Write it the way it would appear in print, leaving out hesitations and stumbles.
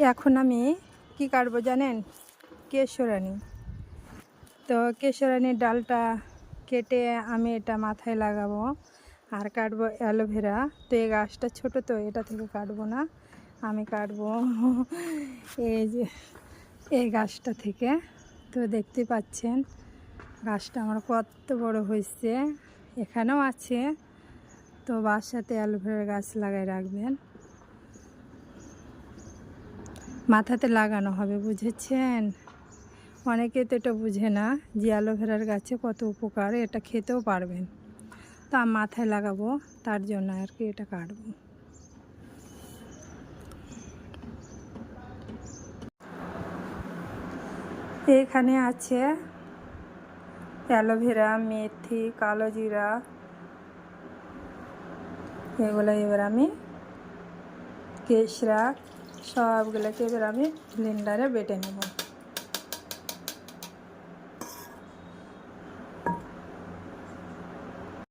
এখন আমি কি কাটবো জানেন? কেশরানি। তো কেশরানির ডালটা কেটে আমি এটা মাথায় লাগাবো আর কাটবো অ্যালোভেরা। তো এই গাছটা ছোটো, তো এটা থেকে কাটবো না, আমি কাটবো এই যে এই গাছটা থেকে। তো দেখতে পাচ্ছেন গাছটা আমার কত বড় হয়েছে, এখানেও আছে। তো বাসাতে অ্যালোভেরার গাছ লাগাই রাখবেন, মাথাতে লাগানো হবে, বুঝেছেন? অনেকে তো এটা বুঝে না যে অ্যালোভেরার গাছে কত উপকার, এটা খেতেও পারবেন। তা মাথায় লাগাবো, তার জন্য আর কি এটা কাটবো। এখানে আছে অ্যালোভেরা, মেথি, কালো জিরা, এগুলো এবার আমি কেশরা সবগুলোকে এবার আমি ব্লেন্ডারে বেটে নেব।